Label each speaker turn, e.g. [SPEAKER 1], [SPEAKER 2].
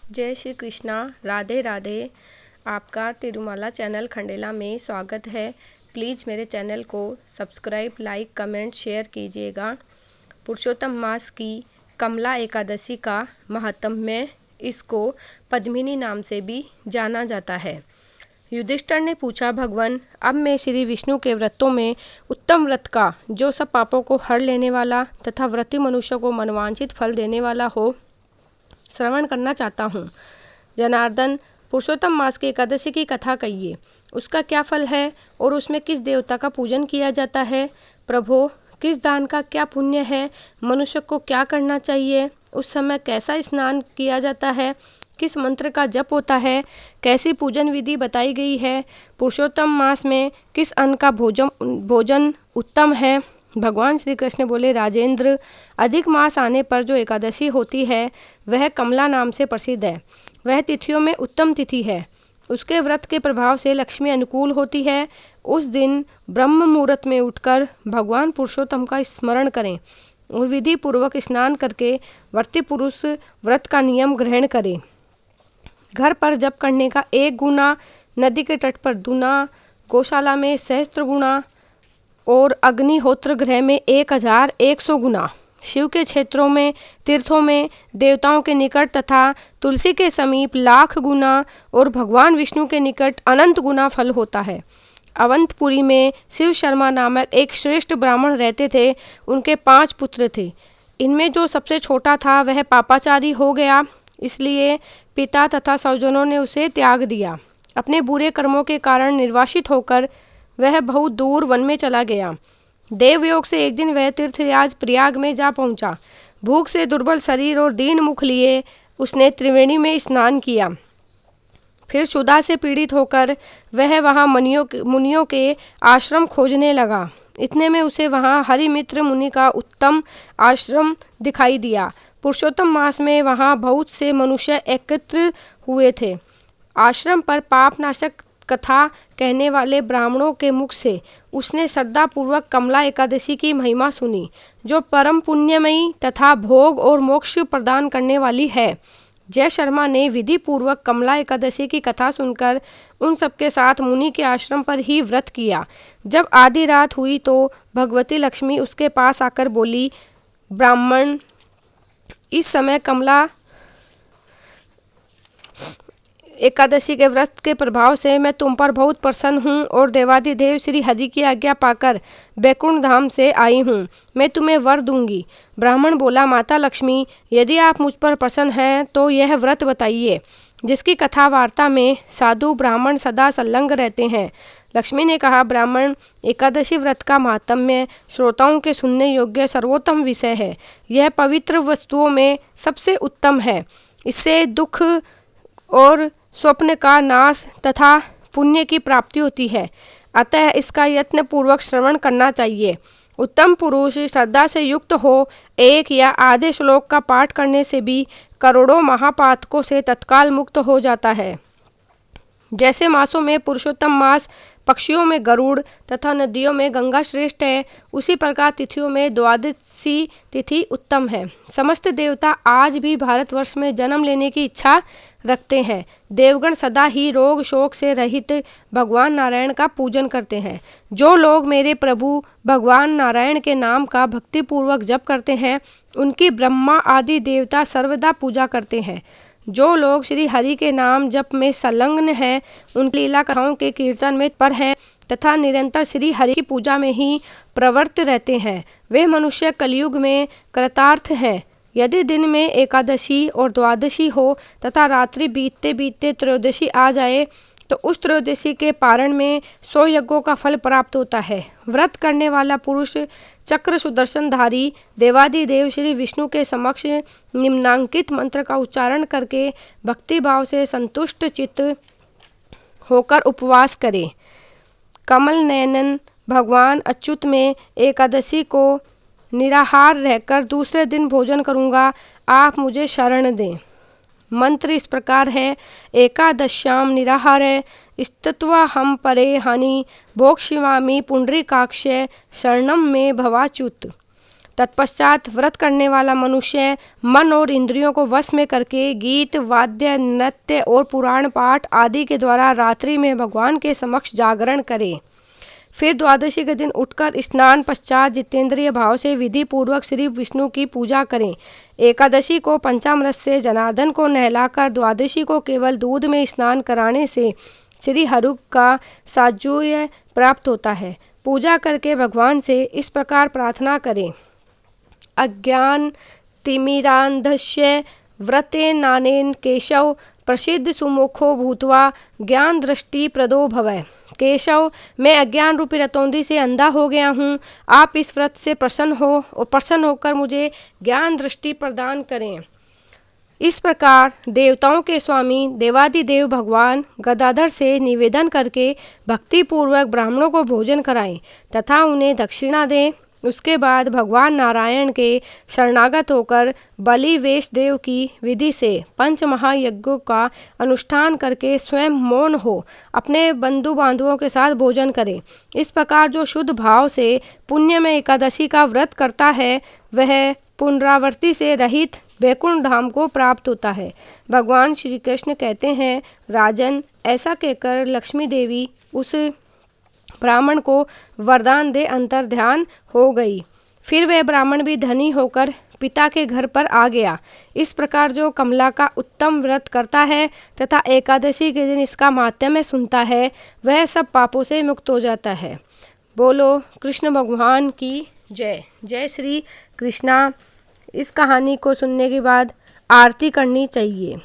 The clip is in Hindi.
[SPEAKER 1] जय श्री कृष्णा, राधे राधे। आपका तिरुमाला चैनल खंडेला में स्वागत है। प्लीज़ मेरे चैनल को सब्सक्राइब, लाइक, कमेंट, शेयर कीजिएगा। पुरुषोत्तम मास की कमला एकादशी का महात्म्य, इसको पद्मिनी नाम से भी जाना जाता है। युधिष्ठिर ने पूछा, भगवान, अब मैं श्री विष्णु के व्रतों में उत्तम व्रत का, जो सब पापों को हर लेने वाला तथा व्रती मनुष्य को मनवांछित फल देने वाला हो, श्रवण करना चाहता हूँ। जनार्दन, पुरुषोत्तम मास की एकादशी की कथा कहिए। उसका क्या फल है और उसमें किस देवता का पूजन किया जाता है? प्रभो, किस दान का क्या पुण्य है? मनुष्य को क्या करना चाहिए? उस समय कैसा स्नान किया जाता है? किस मंत्र का जप होता है? कैसी पूजन विधि बताई गई है? पुरुषोत्तम मास में किस अन्न का भोजन उत्तम है? भगवान श्री कृष्ण बोले, राजेंद्र, अधिक मास आने पर जो एकादशी होती है वह कमला नाम से प्रसिद्ध है। वह तिथियों में उत्तम तिथि है। उसके व्रत के प्रभाव से लक्ष्मी अनुकूल होती है। उस दिन ब्रह्म मुहूर्त में उठकर भगवान पुरुषोत्तम का स्मरण करें और विधि पूर्वक स्नान करके व्रती पुरुष व्रत का नियम ग्रहण करें। घर पर जप करने का 1 गुना, नदी के तट पर दूना, गौशाला में सहस्त्र गुना और अग्निहोत्र गृह में 1100 गुना, शिव के क्षेत्रों में, तीर्थों में, देवताओं के निकट तथा तुलसी के समीप लाख गुना और भगवान विष्णु के निकट अनंत गुना फल होता है। अवंतपुरी में शिव शर्मा नामक एक श्रेष्ठ ब्राह्मण रहते थे। उनके 5 पुत्र थे। इनमें जो सबसे छोटा था वह पापाचारी हो गया, इसलिए पिता तथा स्वजनों ने उसे त्याग दिया। अपने बुरे कर्मों के कारण निर्वासित होकर वह बहुत दूर वन में चला गया। देवयोग से एक दिन वह तीर्थराज प्रयाग में जा पहुंचा। भूख से दुर्बल शरीर और दीन मुख लिए उसने त्रिवेणी में स्नान किया। फिर क्षुधा से पीड़ित होकर वह वहां मुनियों के आश्रम खोजने लगा। इतने में उसे वहां हरिमित्र मुनि का उत्तम आश्रम दिखाई दिया। पुरुषोत्तम मास में वहां बहुत से मनुष्य एकत्र हुए थे। आश्रम पर पापनाशक कथा कहने वाले ब्राह्मणों के मुख से उसने श्रद्धापूर्वक कमला एकादशी की महिमा सुनी, जो परम पुण्यमयी तथा भोग और मोक्ष प्रदान करने वाली है। जय शर्मा ने विधि पूर्वक कमला एकादशी की कथा सुनकर उन सबके साथ मुनि के आश्रम पर ही व्रत किया। जब आधी रात हुई तो भगवती लक्ष्मी उसके पास आकर बोली, ब्राह्मण, इस समय कमला एकादशी के व्रत के प्रभाव से मैं तुम पर बहुत प्रसन्न हूँ और देवाधिदेव श्री हरि की आज्ञा पाकर बैकुंठ धाम से आई हूँ। मैं तुम्हें वर दूंगी। ब्राह्मण बोला, माता लक्ष्मी, यदि आप मुझ पर प्रसन्न हैं तो यह व्रत बताइए, जिसकी कथा वार्ता में साधु ब्राह्मण सदा संलग्न रहते हैं। लक्ष्मी ने कहा, ब्राह्मण, एकादशी व्रत का महात्म्य श्रोताओं के सुनने योग्य सर्वोत्तम विषय है। यह पवित्र वस्तुओं में सबसे उत्तम है। इससे दुख और स्वप्न का नाश तथा पुण्य की प्राप्ति होती है। अतः इसका यत्न पूर्वक श्रवण करना चाहिए। उत्तम पुरुष श्रद्धा से युक्त हो, एक या आधे श्लोक का पाठ करने से भी करोड़ों महापातकों से तत्काल मुक्त हो जाता है। जैसे मासों में पुरुषोत्तम मास, पक्षियों में गरुड़ तथा नदियों में गंगा श्रेष्ठ है, उसी प्रकार तिथियों में द्वादशी तिथि उत्तम है। समस्त देवता आज भी भारतवर्ष में जन्म लेने की इच्छा रखते हैं। देवगण सदा ही रोग शोक से रहित भगवान नारायण का पूजन करते हैं। जो लोग मेरे प्रभु भगवान नारायण के नाम का भक्तिपूर्वक जप करते हैं, उनकी ब्रह्मा आदि देवता सर्वदा पूजा करते हैं। जो लोग श्री हरि के नाम जप में संलग्न हैं, उनकी लीला कथाओं के कीर्तन में पर हैं तथा निरंतर श्री हरि की पूजा में ही प्रवृत्त रहते हैं, वे मनुष्य कलयुग में कृतार्थ हैं। यदि दिन में एकादशी और द्वादशी हो तथा रात्रि बीतते बीतते त्रयोदशी आ जाए तो उस त्रयोदशी के पारण में 100 यज्ञों का फल प्राप्त होता है। व्रत करने वाला पुरुष चक्र सुदर्शनधारी देवादिदेव श्री विष्णु के समक्ष निम्नांकित मंत्र का उच्चारण करके भक्ति भाव से संतुष्ट चित्त होकर उपवास करे। कमल नयनन भगवान अच्युत में एकादशी को निराहार रहकर दूसरे दिन भोजन करूंगा, आप मुझे शरण दें। मंत्र इस प्रकार है, एकादश्याम निराहारे स्थित्वा हम परे हानि भोक्ष्यामि पुंडरीकाक्ष शरणम में भवाच्युत। तत्पश्चात व्रत करने वाला मनुष्य मन और इंद्रियों को वश में करके गीत, वाद्य, नृत्य और पुराण पाठ आदि के द्वारा रात्रि में भगवान के समक्ष जागरण करे। फिर द्वादशी के दिन उठकर स्नान पश्चात जितेंद्रिय भाव से विधि पूर्वक श्री विष्णु की पूजा करें। एकादशी को पंचामृत से जनार्दन को नहलाकर द्वादशी को केवल दूध में स्नान कराने से श्री हरु का साजुल्य प्राप्त होता है। पूजा करके भगवान से इस प्रकार प्रार्थना करें। अज्ञान तिमिरांधस्य व्रतेनानेन केशव प्रसिद्ध सुमुखो भूत्वा ज्ञान दृष्टि प्रदो भवै। केशव, मैं अज्ञान रूपी रतौंधी से अंधा हो गया हूँ। आप इस व्रत से प्रसन्न हो और प्रसन्न होकर मुझे ज्ञान दृष्टि प्रदान करें। इस प्रकार देवताओं के स्वामी देवादिदेव भगवान गदाधर से निवेदन करके भक्ति पूर्वक ब्राह्मणों को भोजन कराएं तथा उन्हें दक्षिणा दें। उसके बाद भगवान नारायण के शरणागत होकर बलि वेशदेव की विधि से पंच महायज्ञों का अनुष्ठान करके स्वयं मौन हो अपने बंधु बांधवों के साथ भोजन करें। इस प्रकार जो शुद्ध भाव से पुण्य में एकादशी का व्रत करता है वह पुनरावृत्ति से रहित वैकुंठ धाम को प्राप्त होता है। भगवान श्री कृष्ण कहते हैं, राजन, ऐसा कहकर लक्ष्मी देवी उस ब्राह्मण को वरदान दे अंतर ध्यान हो गई। फिर वह ब्राह्मण भी धनी होकर पिता के घर पर आ गया। इस प्रकार जो कमला का उत्तम व्रत करता है तथा एकादशी के दिन इसका माहात्म्य सुनता है वह सब पापों से मुक्त हो जाता है। बोलो कृष्ण भगवान की जय। जय श्री कृष्णा। इस कहानी को सुनने के बाद आरती करनी चाहिए।